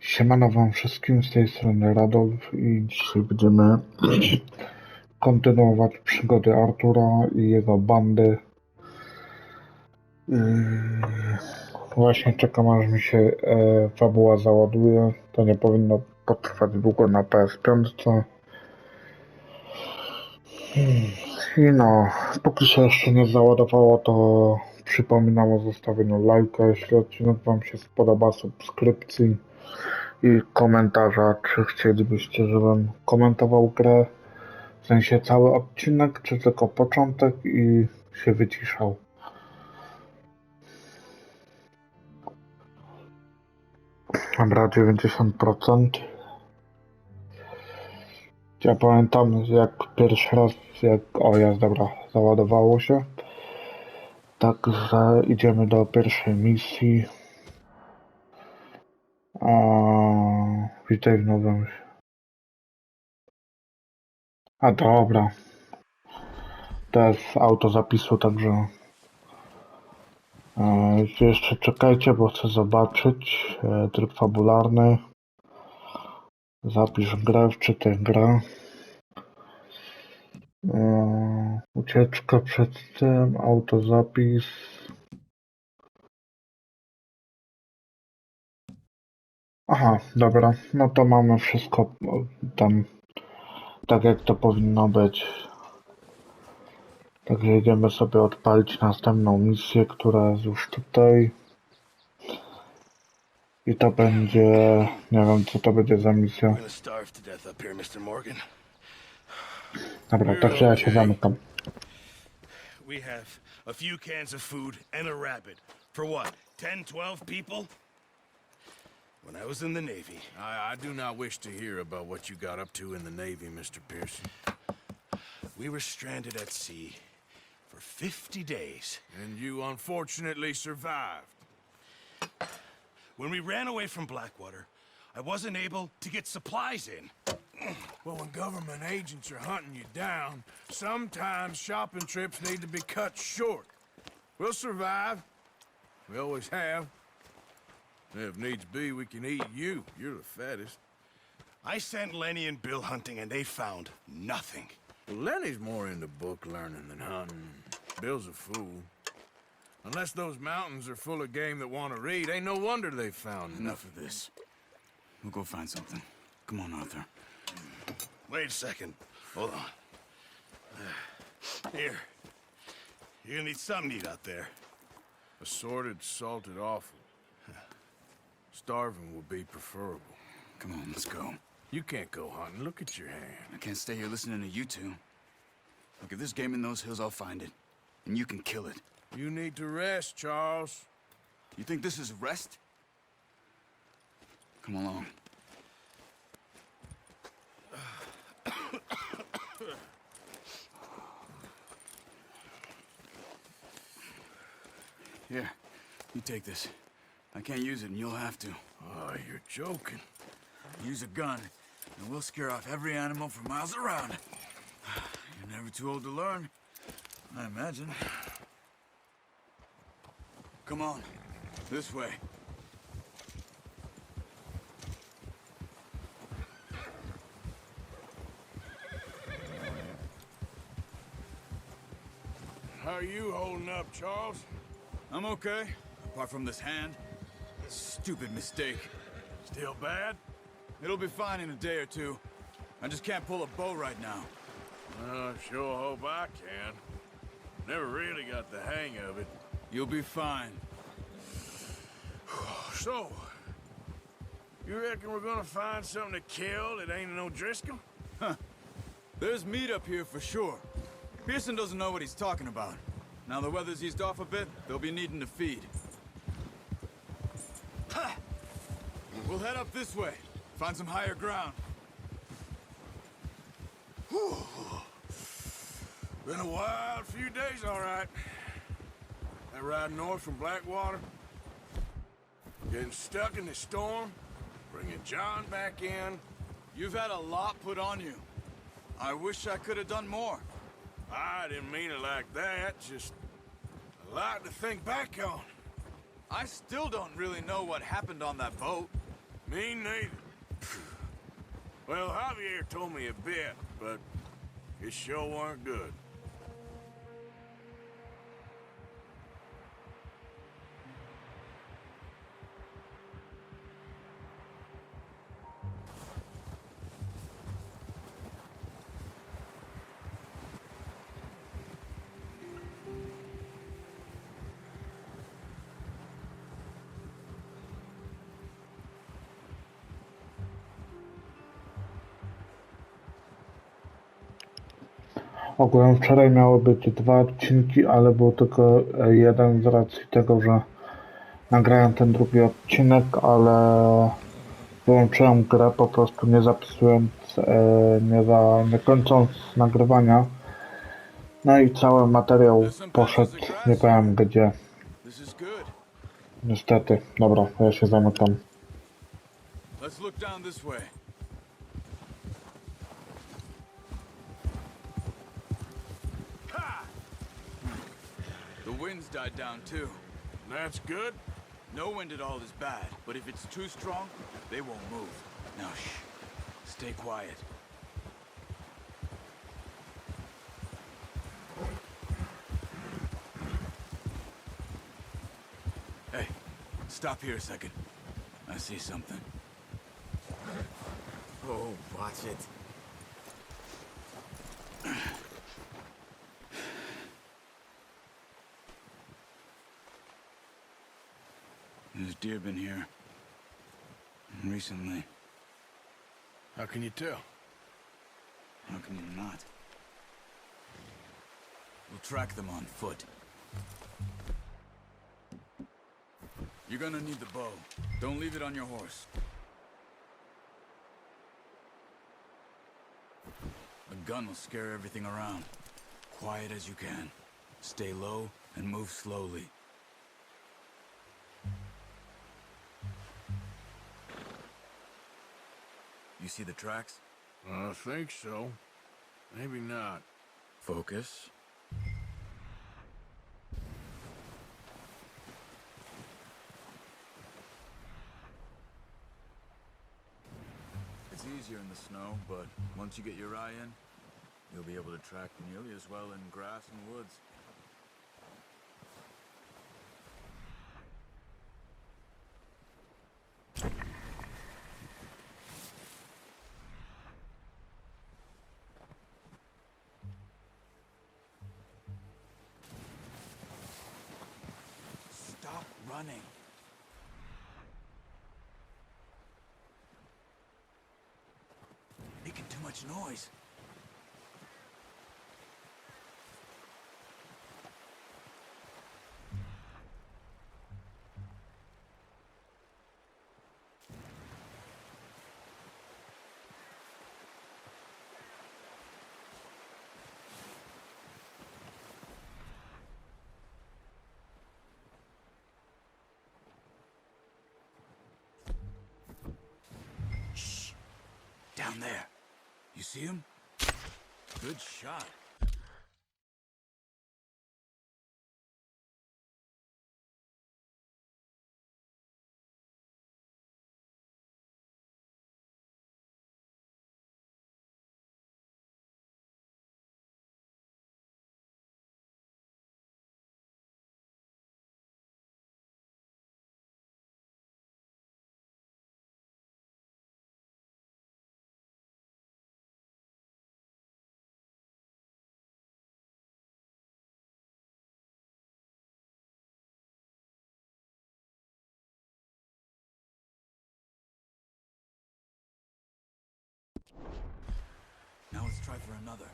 Siemano wam wszystkim, z tej strony Radolf i dzisiaj będziemy kontynuować przygody Artura i jego bandy. Właśnie czekam, aż mi się fabuła załaduje. To nie powinno potrwać długo na PS5. I no, póki się jeszcze nie załadowało, to przypominam o zostawieniu lajka, jeśli odcinek wam się spodoba, subskrypcji i komentarza, czy chcielibyście, żebym komentował grę, w sensie cały odcinek, czy tylko początek i się wyciszał. Dobra, 90%. Ja pamiętam, jak pierwszy raz, dobra, załadowało się. Także idziemy do pierwszej misji. Witaj w nowym... A dobra. To jest autozapisu, także... Jeszcze czekajcie, bo chcę zobaczyć tryb fabularny. Zapisz grę, wczytaj grę. Ucieczka przed tym, autozapis. Aha, dobra, no to mamy wszystko tam tak jak to powinno być. Także jedziemy sobie odpalić następną misję, która jest już tutaj. I to będzie... nie wiem, co to będzie za misja. Dobra, także ja się zamykam. We have a few cans of food and a rabbit. For what, 10, 12 people? When I was in the Navy... I do not wish to hear about what you got up to in the Navy, Mr. Pearson. We were stranded at sea for 50 days. And you unfortunately survived. When we ran away from Blackwater, I wasn't able to get supplies in. Well, when government agents are hunting you down, sometimes shopping trips need to be cut short. We'll survive. We always have. If needs be, we can eat you. You're the fattest. I sent Lenny and Bill hunting, and they found nothing. Well, Lenny's more into book learning than hunting. Bill's a fool. Unless those mountains are full of game that want to read, ain't no wonder they found Enough of this. We'll go find something. Come on, Arthur. Wait a second. Hold on. Here. You're gonna need something to eat out there. Assorted, salted offal. Starving will be preferable. Come on, let's go. You can't go hunting. Look at your hand. I can't stay here listening to you two. Look, if there's game in those hills, I'll find it. And you can kill it. You need to rest, Charles. You think this is rest? Come along. Here, you take this. I can't use it, and you'll have to. Oh, you're joking. Use a gun, and we'll scare off every animal for miles around. You're never too old to learn, I imagine. Come on, this way. How are you holding up, Charles? I'm okay, apart from this hand. Stupid mistake. Still bad? It'll be fine in a day or two. I just can't pull a bow right now. I sure hope I can. Never really got the hang of it. You'll be fine. So, you reckon we're gonna find something to kill that ain't no Driscoll? Huh. There's meat up here for sure. Pearson doesn't know what he's talking about. Now the weather's eased off a bit, they'll be needing to feed. Ha! We'll head up this way. Find some higher ground. Whew. Been a wild few days, all right. That ride north from Blackwater. Getting stuck in the storm. Bringing John back in. You've had a lot put on you. I wish I could have done more. I didn't mean it like that. Just a lot to think back on. I still don't really know what happened on that boat. Me neither. Well, Javier told me a bit, but it sure weren't good. Ogółem wczoraj miały być 2 odcinki, ale był tylko jeden z racji tego, że nagrałem ten drugi odcinek, ale wyłączyłem grę po prostu nie zapisując, nie kończąc nagrywania. No i cały materiał Some patches poszedł of nie grass here. powiem gdzie. This is good. Niestety. Dobra, ja się zamykam. Let's look down this way. Ha! The wind's died down too. That's good. No wind at all is bad, but if it's too strong, they won't move. Now shh. Stay quiet. Hey, stop here a second. I see something. Oh, watch it. There's deer been here. Recently. How can you tell? How can you not? We'll track them on foot. You're gonna need the bow. Don't leave it on your horse. A gun will scare everything around. Quiet as you can. Stay low and move slowly. You see the tracks? I think so. Maybe not. Focus. It's easier in the snow, but once you get your eye in, you'll be able to track nearly as well in grass and woods. Stop running. Making too much noise. Shh. Down there. You see him? Good shot. Now let's try for another.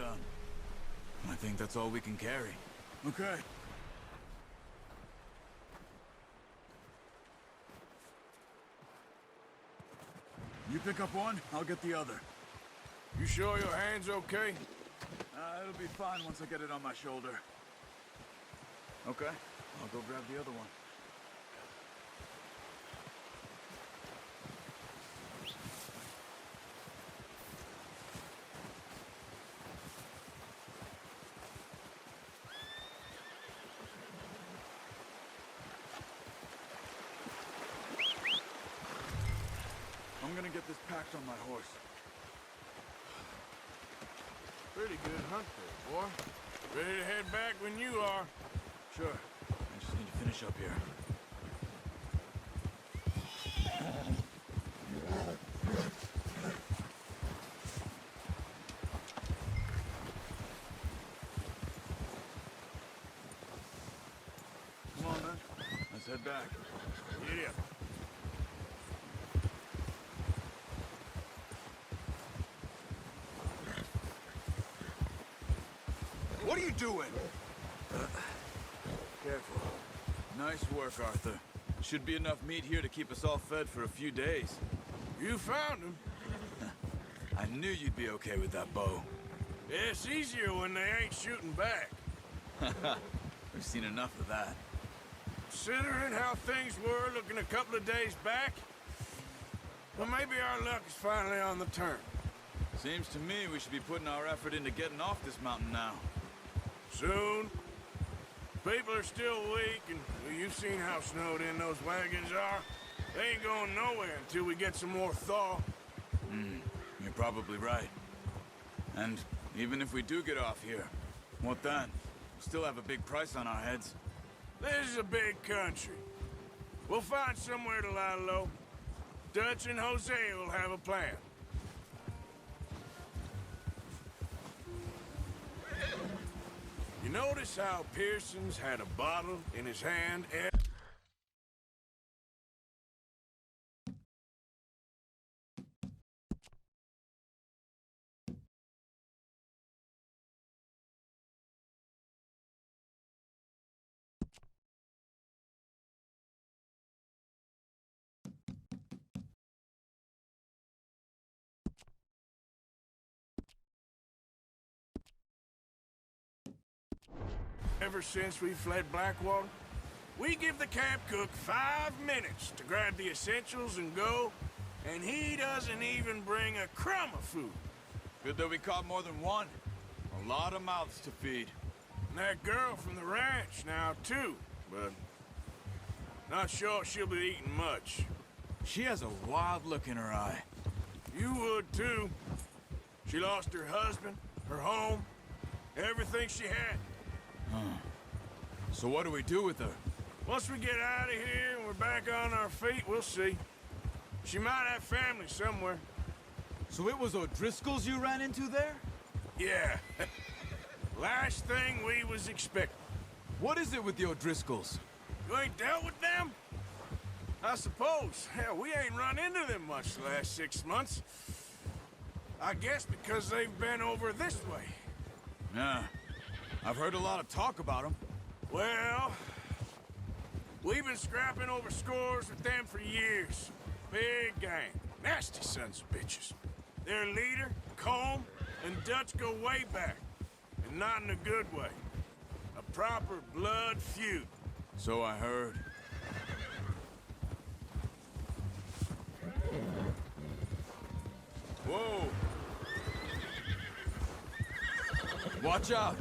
done. I think that's all we can carry. Okay. You pick up one, I'll get the other. You sure your hand's okay? It'll be fine once I get it on my shoulder. Okay, I'll go grab the other one. I'm gonna get this packed on my horse. Pretty good hunt there, boy. Ready to head back when you are. Sure. I just need to finish up here. Come on, then. Let's head back. Yeah. What are you doing? Careful. Nice work, Arthur. Should be enough meat here to keep us all fed for a few days. You found him. I knew you'd be okay with that bow. It's easier when they ain't shooting back. We've seen enough of that. Considering how things were looking a couple of days back, well, maybe our luck is finally on the turn. Seems to me we should be putting our effort into getting off this mountain now. Soon. People are still weak, and well, you've seen how snowed in those wagons are. They ain't going nowhere until we get some more thaw. You're probably right. And even if we do get off here, what then? We still have a big price on our heads. This is a big country. We'll find somewhere to lie low. Dutch and Jose will have a plan. You notice how Pearson's had a bottle in his hand ever since we fled Blackwater? We give the camp cook 5 minutes to grab the essentials and go, and he doesn't even bring a crumb of food. Good that we caught more than one. A lot of mouths to feed. And that girl from the ranch now, too, but not sure she'll be eating much. She has a wild look in her eye. You would, too. She lost her husband, her home, everything she had. So what do we do with her? Once we get out of here and we're back on our feet, we'll see. She might have family somewhere. So it was O'Driscoll's you ran into there? Yeah. Last thing we was expecting. What is it with the O'Driscolls? You ain't dealt with them? I suppose. Hell, we ain't run into them much the last 6 months. I guess because they've been over this way. Yeah. I've heard a lot of talk about them. Well, we've been scrapping over scores with them for years. Big gang. Nasty sons of bitches. Their leader, Combe, and Dutch go way back. And not in a good way. A proper blood feud. So I heard. Whoa! Watch out!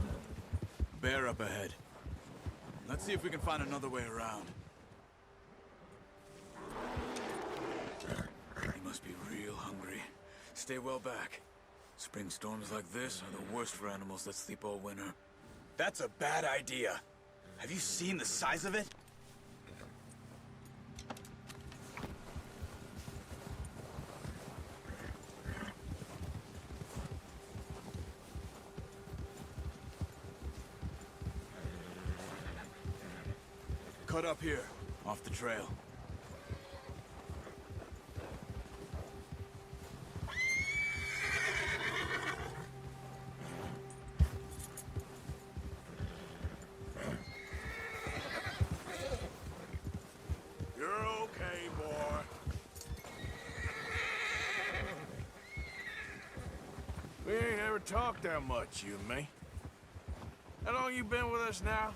Bear up ahead. Let's see if we can find another way around. He must be real hungry. Stay well back. Spring storms like this are the worst for animals that sleep all winter. That's a bad idea. Have you seen the size of it? Cut up here, off the trail. talk that much, you and me. How long you been with us now?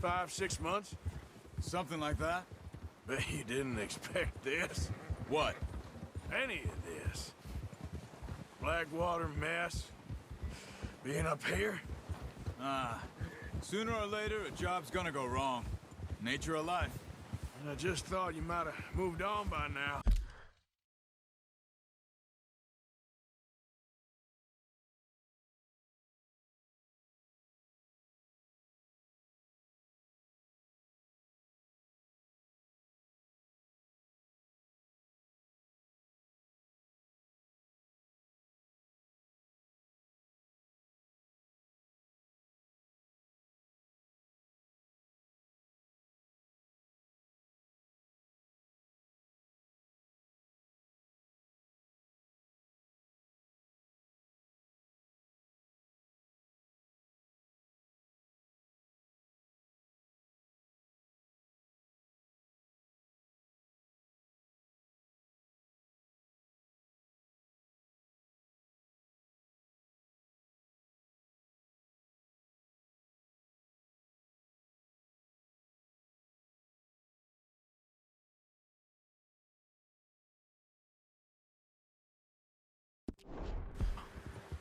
5, 6 months? Something like that? Bet you didn't expect this. What? Any of this. Blackwater mess. Being up here? Sooner or later, a job's gonna go wrong. Nature of life. I just thought you might have moved on by now.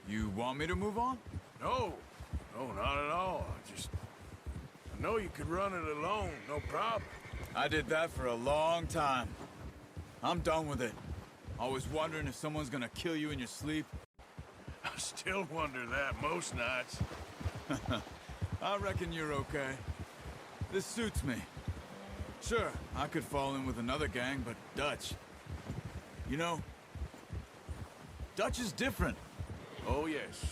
You want me to move on? No. No, not at all. I know you could run it alone, no problem. I did that for a long time. I'm done with it. Always wondering if someone's gonna kill you in your sleep. I still wonder that most nights. I reckon you're okay. This suits me. Sure, I could fall in with another gang, but Dutch... You know, Dutch is different. Oh, yes.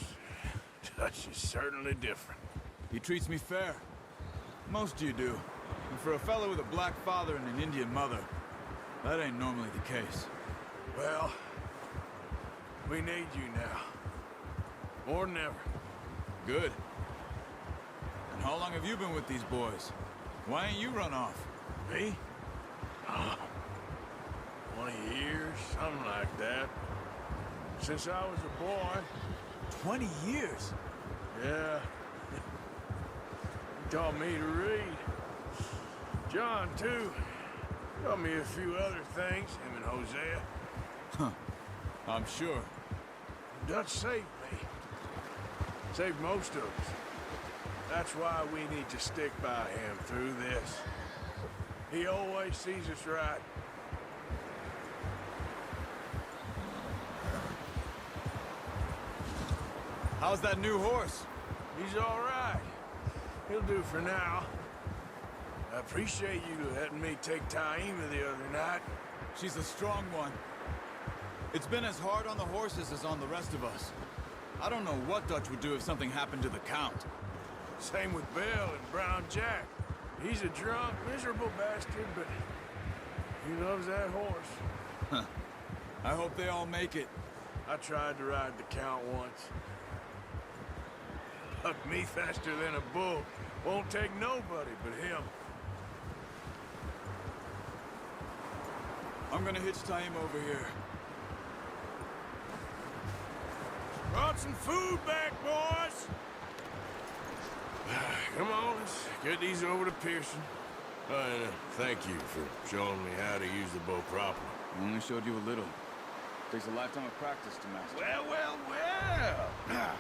Dutch is certainly different. He treats me fair. Most of you do. And for a fellow with a black father and an Indian mother, that ain't normally the case. Well, we need you now. More than ever. Good. And how long have you been with these boys? Why ain't you run off? Me? Oh, 20 years, something like that. Since I was a boy. 20 years? Yeah. He taught me to read. John, too. Taught me a few other things, him and Hosea. Huh. I'm sure. Dutch saved me. Saved most of us. That's why we need to stick by him through this. He always sees us right. How's that new horse? He's all right. He'll do for now. I appreciate you letting me take Taima the other night. She's a strong one. It's been as hard on the horses as on the rest of us. I don't know what Dutch would do if something happened to the Count. Same with Bill and Brown Jack. He's a drunk, miserable bastard, but he loves that horse. Huh. I hope they all make it. I tried to ride the Count once. Bucked me faster than a bull. Won't take nobody but him. I'm gonna hitch Taima over here. Brought some food back, boys! Come on, let's get these over to Pearson. And thank you for showing me how to use the bow properly. I only showed you a little. Takes a lifetime of practice to master. Well, well, well!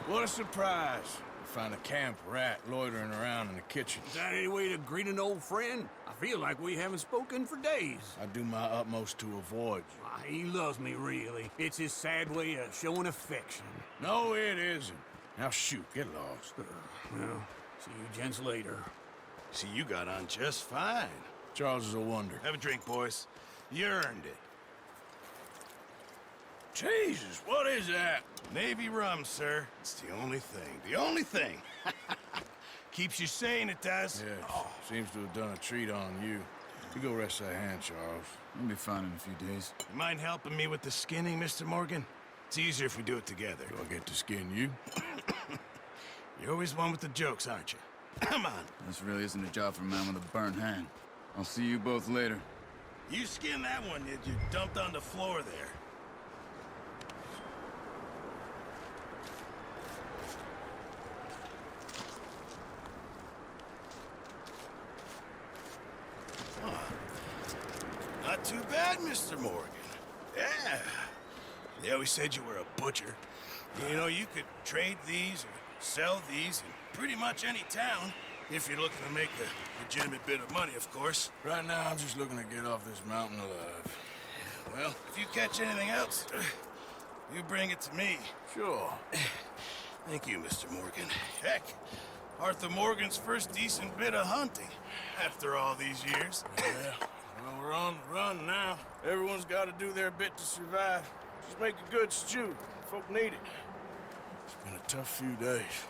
What a surprise. To find a camp rat loitering around in the kitchen. Is that any way to greet an old friend? I feel like we haven't spoken for days. I do my utmost to avoid you. Why, he loves me, really. It's his sad way of showing affection. No, it isn't. Now shoot, get lost. Well, see you gents later. See, you got on just fine. Charles is a wonder. Have a drink, boys. You earned it. Jesus, what is that? Navy rum, sir. It's the only thing. The only thing. Keeps you sane, it does. Yes, seems to have done a treat on you. You go rest that hand, Charles. I'll be fine in a few days. You mind helping me with the skinning, Mr. Morgan? It's easier if we do it together. Do I get to skin you? You're always one with the jokes, aren't you? Come on. This really isn't a job for a man with a burnt hand. I'll see you both later. You skinned that one, did you? Dumped on the floor there. too bad, Mr. Morgan. Yeah. They always said you were a butcher. You know, you could trade these or sell these in pretty much any town if you're looking to make a legitimate bit of money, of course. Right now, I'm just looking to get off this mountain alive. Well, if you catch anything else, you bring it to me. Sure. Thank you, Mr. Morgan. Heck, Arthur Morgan's first decent bit of hunting after all these years. Yeah. Well, we're on the run now. Everyone's got to do their bit to survive. Just make a good stew. Folk need it. It's been a tough few days.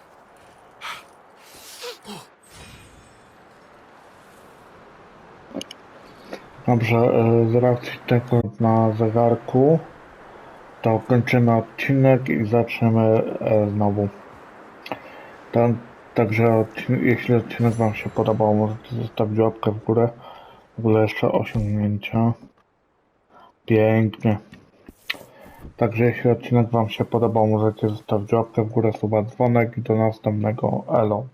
Dobrze, z racji tego na zegarku to kończymy odcinek i zaczniemy znowu. Także jeśli odcinek wam się podobał, możecie zostawić łapkę w górę. W ogóle jeszcze osiągnięcia. Pięknie. Także jeśli odcinek wam się podobał, możecie zostawić łapkę w górę, suba, dzwonek i do następnego. Elo.